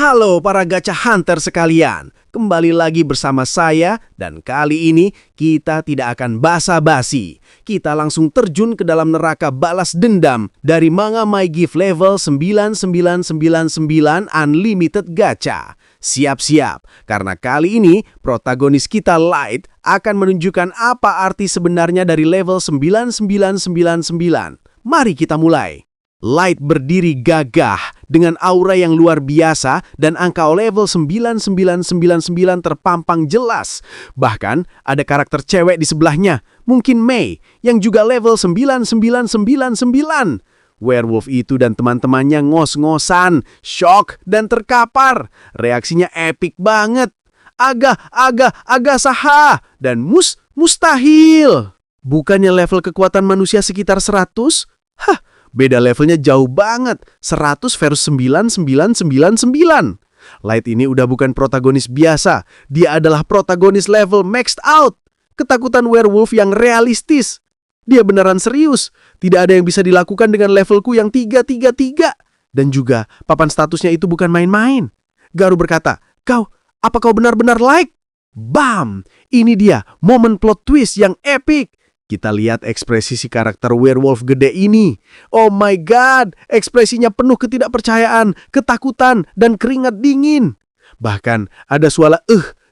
Halo para gacha hunter sekalian, kembali lagi bersama saya dan kali ini kita tidak akan basa-basi. Kita langsung terjun ke dalam neraka balas dendam dari manga My Gift level 9999 Unlimited Gacha. Siap-siap, karena kali ini protagonis kita Light akan menunjukkan apa arti sebenarnya dari level 9999. Mari kita mulai. Light berdiri gagah dengan aura yang luar biasa dan angka level 9999 terpampang jelas. Bahkan ada karakter cewek di sebelahnya, mungkin Mei, yang juga level 9999. Werewolf itu dan teman-temannya ngos-ngosan, shock dan terkapar. Reaksinya epic banget. Aga saha dan mustahil. Bukannya level kekuatan manusia sekitar 100? Hah, beda levelnya jauh banget, 100 versus 9999. Light ini udah bukan protagonis biasa, dia adalah protagonis level maxed out. Ketakutan werewolf yang realistis. Dia beneran serius, tidak ada yang bisa dilakukan dengan levelku yang 333. Dan juga, papan statusnya itu bukan main-main. Garu berkata, apa kau benar-benar Light? Bam! Ini dia, momen plot twist yang epic. Kita lihat ekspresi si karakter werewolf gede ini. Oh my god, ekspresinya penuh ketidakpercayaan, ketakutan, dan keringat dingin. Bahkan ada suara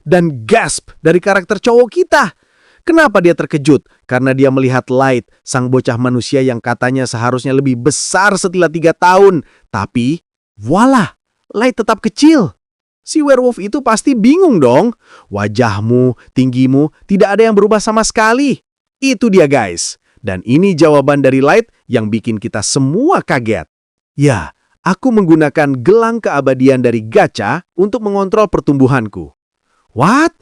dan gasp dari karakter cowok kita. Kenapa dia terkejut? Karena dia melihat Light, sang bocah manusia yang katanya seharusnya lebih besar setelah 3 tahun. Tapi, voila, Light tetap kecil. Si werewolf itu pasti bingung dong. Wajahmu, tinggimu, tidak ada yang berubah sama sekali. Itu dia guys. Dan ini jawaban dari Light yang bikin kita semua kaget. Ya, aku menggunakan gelang keabadian dari gacha untuk mengontrol pertumbuhanku. What?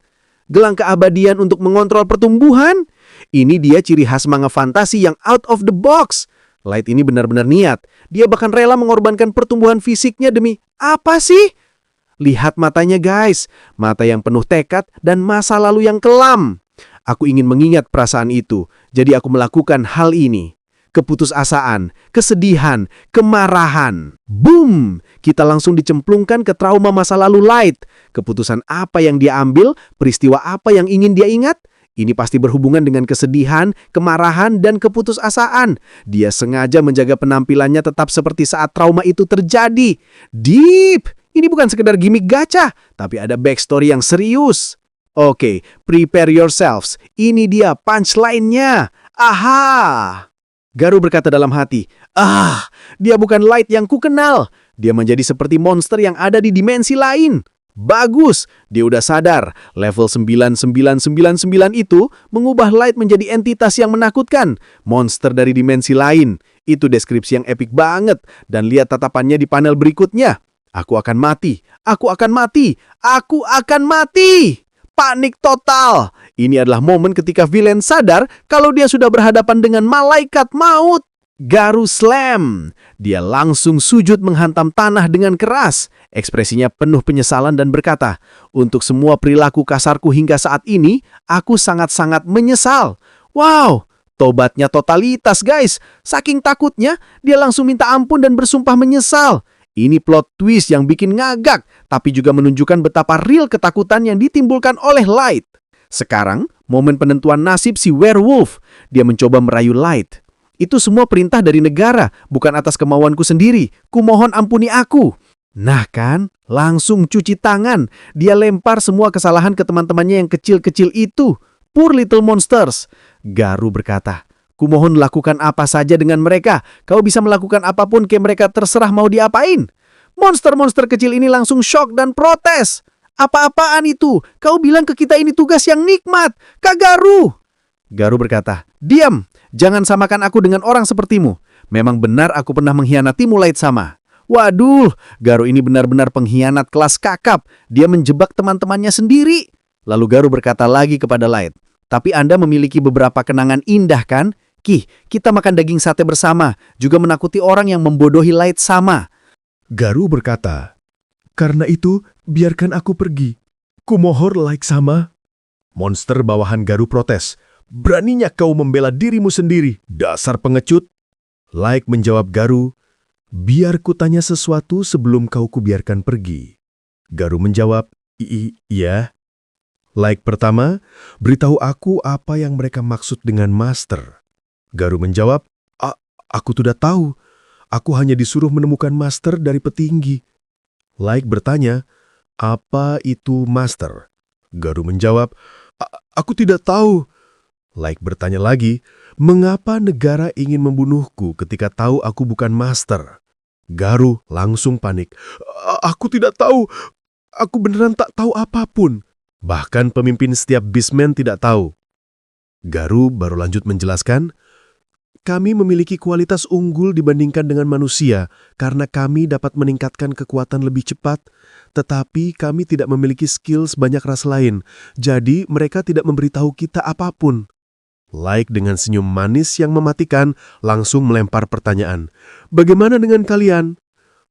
Gelang keabadian untuk mengontrol pertumbuhan? Ini dia ciri khas manga fantasi yang out of the box. Light ini benar-benar niat. Dia bahkan rela mengorbankan pertumbuhan fisiknya demi apa sih? Lihat matanya guys. Mata yang penuh tekad dan masa lalu yang kelam. Aku ingin mengingat perasaan itu, jadi aku melakukan hal ini. Keputusasaan, kesedihan, kemarahan. Boom! Kita langsung dicemplungkan ke trauma masa lalu Light. Keputusan apa yang dia ambil, peristiwa apa yang ingin dia ingat? Ini pasti berhubungan dengan kesedihan, kemarahan, dan keputusasaan. Dia sengaja menjaga penampilannya tetap seperti saat trauma itu terjadi. Deep! Ini bukan sekedar gimmick gacha, tapi ada backstory yang serius. Oke, prepare yourselves. Ini dia punchline-nya. Aha! Garu berkata dalam hati, dia bukan Light yang kukenal. Dia menjadi seperti monster yang ada di dimensi lain. Bagus, dia udah sadar. Level 9999 itu mengubah Light menjadi entitas yang menakutkan. Monster dari dimensi lain. Itu deskripsi yang epic banget. Dan lihat tatapannya di panel berikutnya. Aku akan mati. Aku akan mati. Aku akan mati. Panik total. Ini adalah momen ketika villain sadar kalau dia sudah berhadapan dengan malaikat maut. Garu slam. Dia langsung sujud menghantam tanah dengan keras. Ekspresinya penuh penyesalan dan berkata, untuk semua perilaku kasarku hingga saat ini, aku sangat-sangat menyesal. Wow, tobatnya totalitas guys. Saking takutnya, dia langsung minta ampun dan bersumpah menyesal. Ini plot twist yang bikin ngagak, tapi juga menunjukkan betapa real ketakutan yang ditimbulkan oleh Light. Sekarang, momen penentuan nasib si werewolf. Dia mencoba merayu Light. Itu semua perintah dari negara, bukan atas kemauanku sendiri. Kumohon ampuni aku. Nah kan, langsung cuci tangan. Dia lempar semua kesalahan ke teman-temannya yang kecil-kecil itu. Poor little monsters. Garu berkata, kumohon lakukan apa saja dengan mereka. Kau bisa melakukan apapun ke mereka, terserah mau diapain. Monster-monster kecil ini langsung shock dan protes. Apa-apaan itu? Kau bilang ke kita ini tugas yang nikmat. Kak Garu. Garu berkata, diam. Jangan samakan aku dengan orang sepertimu. Memang benar aku pernah mengkhianatimu Light sama. Waduh, Garu ini benar-benar pengkhianat kelas kakap. Dia menjebak teman-temannya sendiri. Lalu Garu berkata lagi kepada Light, tapi Anda memiliki beberapa kenangan indah kan? Kita makan daging sate bersama, juga menakuti orang yang membodohi Light sama. Garu berkata, karena itu biarkan aku pergi. Kumohon Light sama. Monster bawahan Garu protes. Beraninya kau membela dirimu sendiri, dasar pengecut. Light menjawab Garu, biar ku tanya sesuatu sebelum kau kubiarkan pergi. Garu menjawab, Iya. Like pertama, beritahu aku apa yang mereka maksud dengan master. Garu menjawab, Aku tidak tahu. Aku hanya disuruh menemukan master dari petinggi. Like bertanya, apa itu master? Garu menjawab, Aku tidak tahu. Like bertanya lagi, mengapa negara ingin membunuhku ketika tahu aku bukan master? Garu langsung panik. Aku tidak tahu. Aku beneran tak tahu apapun. Bahkan pemimpin setiap Beastman tidak tahu. Garu baru lanjut menjelaskan, kami memiliki kualitas unggul dibandingkan dengan manusia karena kami dapat meningkatkan kekuatan lebih cepat, tetapi kami tidak memiliki skill sebanyak ras lain, jadi mereka tidak memberitahu kita apapun. Like dengan senyum manis yang mematikan langsung melempar pertanyaan, bagaimana dengan kalian?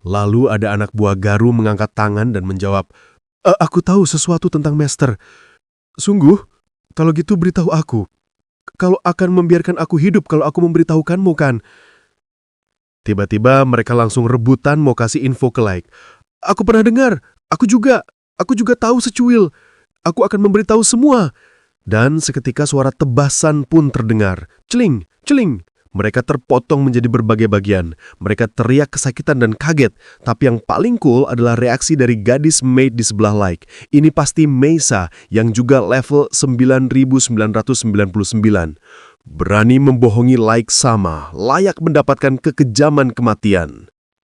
Lalu ada anak buah Garu mengangkat tangan dan menjawab, Aku tahu sesuatu tentang Master. Sungguh? Kalau gitu beritahu aku. Kalau akan membiarkan aku hidup kalau aku memberitahukanmu kan? Tiba-tiba mereka langsung rebutan mau kasih info ke Like. Aku pernah dengar. Aku juga tahu secuil. Aku akan memberitahu semua. Dan seketika suara tebasan pun terdengar. Celing, celing. Mereka terpotong menjadi berbagai bagian. Mereka teriak kesakitan dan kaget. Tapi yang paling cool adalah reaksi dari gadis maid di sebelah Like. Ini pasti Mesa yang juga level 9999. Berani membohongi Like sama, layak mendapatkan kekejaman kematian.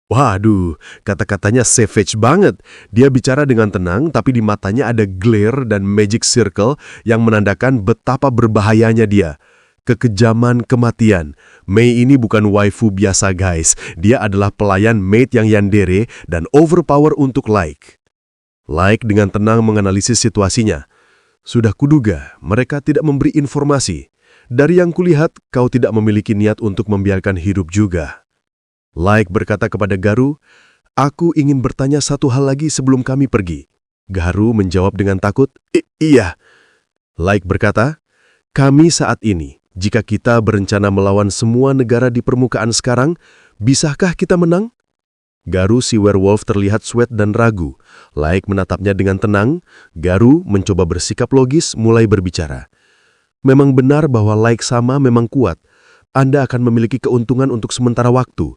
Waduh, kata-katanya savage banget. Dia bicara dengan tenang, tapi di matanya ada glare dan magic circle yang menandakan betapa berbahayanya dia. Kekejaman kematian. Mei ini bukan waifu biasa guys. Dia adalah pelayan maid yang yandere dan overpower untuk Like. Like dengan tenang menganalisis situasinya. Sudah kuduga, mereka tidak memberi informasi. Dari yang kulihat, kau tidak memiliki niat untuk membiarkan hidup juga. Like berkata kepada Garu, aku ingin bertanya satu hal lagi sebelum kami pergi. Garu menjawab dengan takut, Iya. Like berkata, kami saat ini, jika kita berencana melawan semua negara di permukaan sekarang, bisakah kita menang? Garu si werewolf terlihat sweat dan ragu. Like menatapnya dengan tenang, Garu mencoba bersikap logis mulai berbicara. Memang benar bahwa Like sama memang kuat. Anda akan memiliki keuntungan untuk sementara waktu.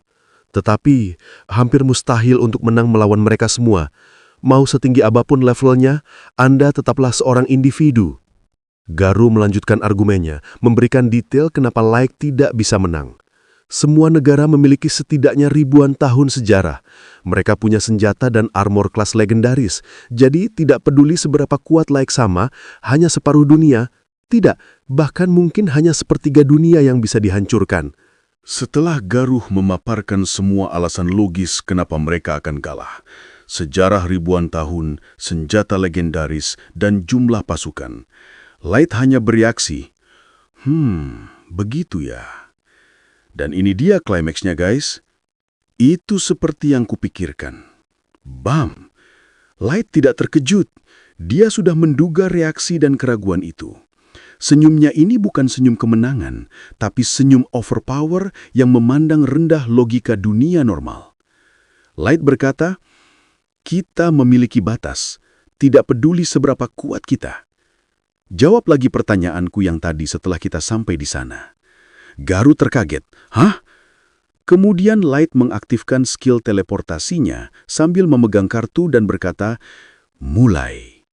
Tetapi, hampir mustahil untuk menang melawan mereka semua. Mau setinggi apapun levelnya, Anda tetaplah seorang individu. Garu melanjutkan argumennya, memberikan detail kenapa Like tidak bisa menang. Semua negara memiliki setidaknya ribuan tahun sejarah. Mereka punya senjata dan armor kelas legendaris, jadi tidak peduli seberapa kuat Like sama, hanya separuh dunia, tidak, bahkan mungkin hanya sepertiga dunia yang bisa dihancurkan. Setelah Garuh memaparkan semua alasan logis kenapa mereka akan kalah, sejarah ribuan tahun, senjata legendaris, dan jumlah pasukan, Light hanya bereaksi, begitu ya. Dan ini dia klimaksnya guys. Itu seperti yang kupikirkan. Bam! Light tidak terkejut. Dia sudah menduga reaksi dan keraguan itu. Senyumnya ini bukan senyum kemenangan, tapi senyum overpower yang memandang rendah logika dunia normal. Light berkata, kita memiliki batas, tidak peduli seberapa kuat kita. Jawab lagi pertanyaanku yang tadi setelah kita sampai di sana. Garu terkaget. Hah? Kemudian Light mengaktifkan skill teleportasinya sambil memegang kartu dan berkata, mulai.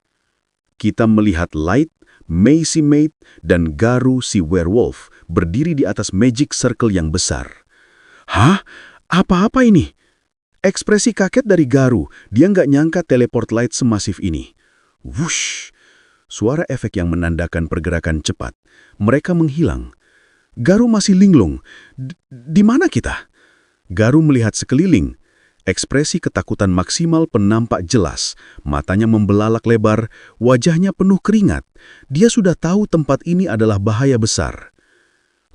Kita melihat Light, Mei si maid, dan Garu si werewolf berdiri di atas magic circle yang besar. Hah? Apa-apa ini? Ekspresi kaget dari Garu, dia nggak nyangka teleport Light semasif ini. Wush! Suara efek yang menandakan pergerakan cepat. Mereka menghilang. Garu masih linglung. Di mana kita? Garu melihat sekeliling. Ekspresi ketakutan maksimal penampak jelas. Matanya membelalak lebar, wajahnya penuh keringat. Dia sudah tahu tempat ini adalah bahaya besar.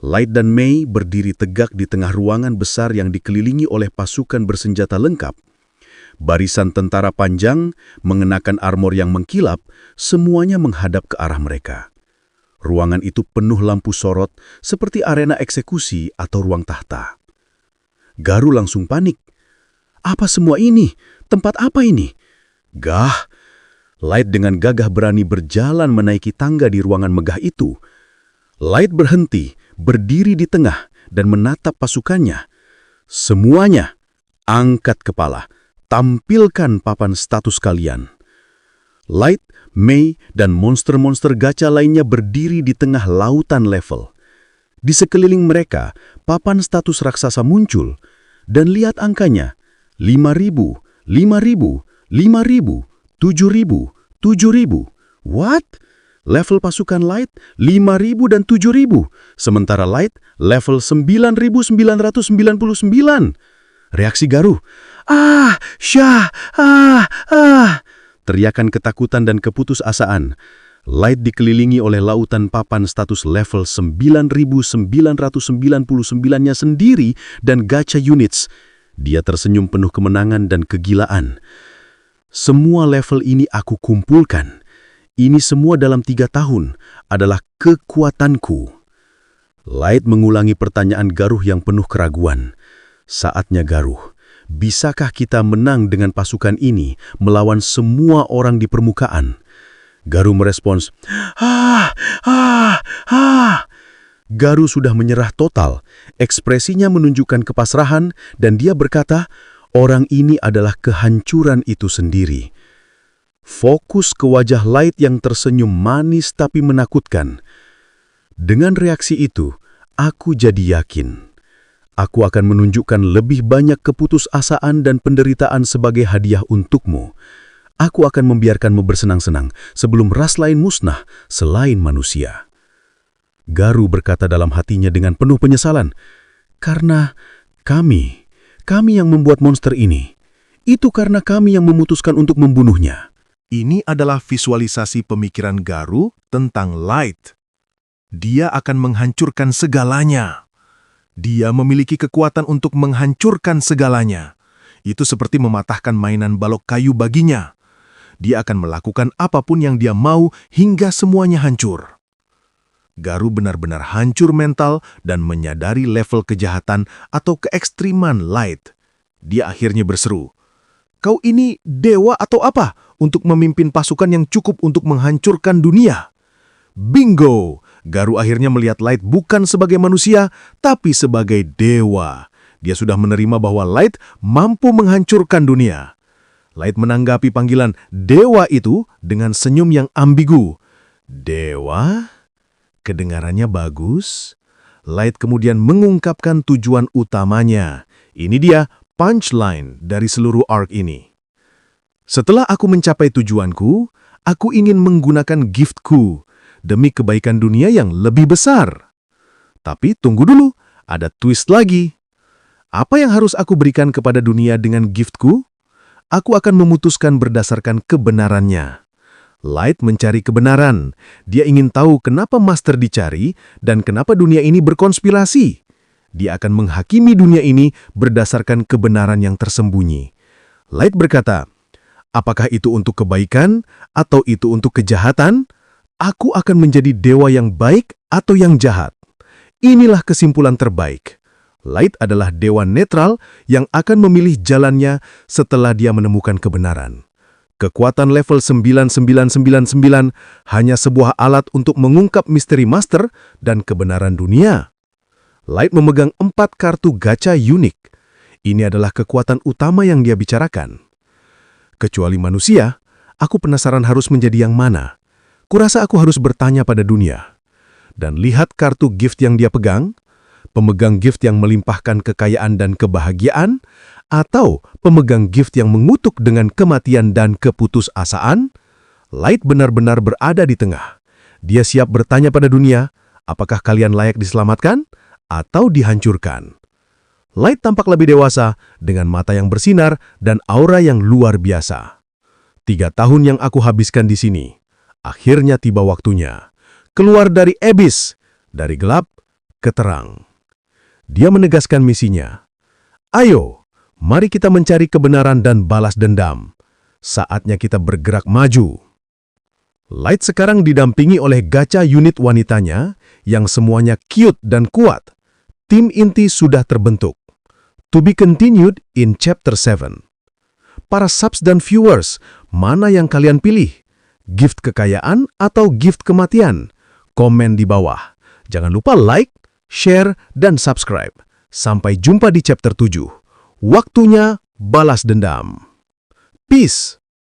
Light dan Mei berdiri tegak di tengah ruangan besar yang dikelilingi oleh pasukan bersenjata lengkap. Barisan tentara panjang, mengenakan armor yang mengkilap, semuanya menghadap ke arah mereka. Ruangan itu penuh lampu sorot, seperti arena eksekusi atau ruang tahta. Garu langsung panik. Apa semua ini? Tempat apa ini? Gah, Light dengan gagah berani berjalan menaiki tangga di ruangan megah itu. Light berhenti, berdiri di tengah, dan menatap pasukannya. Semuanya, angkat kepala, tampilkan papan status kalian. Light, Mei, dan monster-monster gacha lainnya berdiri di tengah lautan level. Di sekeliling mereka, papan status raksasa muncul, dan lihat angkanya, 5.000, 5.000, 5.000, 7.000, 7.000. What? Level pasukan Light 5.000 dan 7.000, sementara Light level 9.999. Reaksi Garuh, Syah, teriakan ketakutan dan keputusasaan. Light dikelilingi oleh lautan papan status level 9.999-nya sendiri dan gacha units. Dia tersenyum penuh kemenangan dan kegilaan. Semua level ini aku kumpulkan. Ini semua dalam 3 tahun adalah kekuatanku. Light mengulangi pertanyaan Garuh yang penuh keraguan. Saatnya Garuh, bisakah kita menang dengan pasukan ini melawan semua orang di permukaan? Garuh merespons, Garuh sudah menyerah total. Ekspresinya menunjukkan kepasrahan dan dia berkata, orang ini adalah kehancuran itu sendiri. Fokus ke wajah Light yang tersenyum manis tapi menakutkan. Dengan reaksi itu, aku jadi yakin. Aku akan menunjukkan lebih banyak keputusasaan dan penderitaan sebagai hadiah untukmu. Aku akan membiarkanmu bersenang-senang sebelum ras lain musnah selain manusia. Garuh berkata dalam hatinya dengan penuh penyesalan, karena kami yang membuat monster ini. Itu karena kami yang memutuskan untuk membunuhnya. Ini adalah visualisasi pemikiran Garuh tentang Light. Dia akan menghancurkan segalanya. Dia memiliki kekuatan untuk menghancurkan segalanya. Itu seperti mematahkan mainan balok kayu baginya. Dia akan melakukan apapun yang dia mau hingga semuanya hancur. Garuh benar-benar hancur mental dan menyadari level kejahatan atau keekstriman Light. Dia akhirnya berseru, "Kau ini dewa atau apa untuk memimpin pasukan yang cukup untuk menghancurkan dunia?" Bingo! Garuh akhirnya melihat Light bukan sebagai manusia, tapi sebagai dewa. Dia sudah menerima bahwa Light mampu menghancurkan dunia. Light menanggapi panggilan dewa itu dengan senyum yang ambigu. Dewa? Kedengarannya bagus. Light kemudian mengungkapkan tujuan utamanya. Ini dia punchline dari seluruh arc ini. Setelah aku mencapai tujuanku, aku ingin menggunakan giftku demi kebaikan dunia yang lebih besar. Tapi tunggu dulu, ada twist lagi. Apa yang harus aku berikan kepada dunia dengan giftku? Aku akan memutuskan berdasarkan kebenarannya. Light mencari kebenaran. Dia ingin tahu kenapa Master dicari dan kenapa dunia ini berkonspirasi. Dia akan menghakimi dunia ini berdasarkan kebenaran yang tersembunyi. Light berkata, apakah itu untuk kebaikan atau itu untuk kejahatan? Aku akan menjadi dewa yang baik atau yang jahat. Inilah kesimpulan terbaik. Light adalah dewa netral yang akan memilih jalannya setelah dia menemukan kebenaran. Kekuatan level 9999 hanya sebuah alat untuk mengungkap misteri Master dan kebenaran dunia. Light memegang 4 kartu gacha unik. Ini adalah kekuatan utama yang dia bicarakan. Kecuali manusia, aku penasaran harus menjadi yang mana. Kurasa aku harus bertanya pada dunia. Dan lihat kartu gift yang dia pegang, pemegang gift yang melimpahkan kekayaan dan kebahagiaan, atau pemegang gift yang mengutuk dengan kematian dan keputusasaan, Light benar-benar berada di tengah. Dia siap bertanya pada dunia, apakah kalian layak diselamatkan atau dihancurkan? Light tampak lebih dewasa dengan mata yang bersinar dan aura yang luar biasa. 3 tahun yang aku habiskan di sini, akhirnya tiba waktunya. Keluar dari abyss, dari gelap ke terang. Dia menegaskan misinya. Ayo, mari kita mencari kebenaran dan balas dendam. Saatnya kita bergerak maju. Light sekarang didampingi oleh gacha unit wanitanya yang semuanya cute dan kuat. Tim inti sudah terbentuk. To be continued in Chapter 7. Para subs dan viewers, mana yang kalian pilih? Gift kekayaan atau gift kematian? Komen di bawah. Jangan lupa like, share, dan subscribe. Sampai jumpa di chapter 7. Waktunya balas dendam. Peace!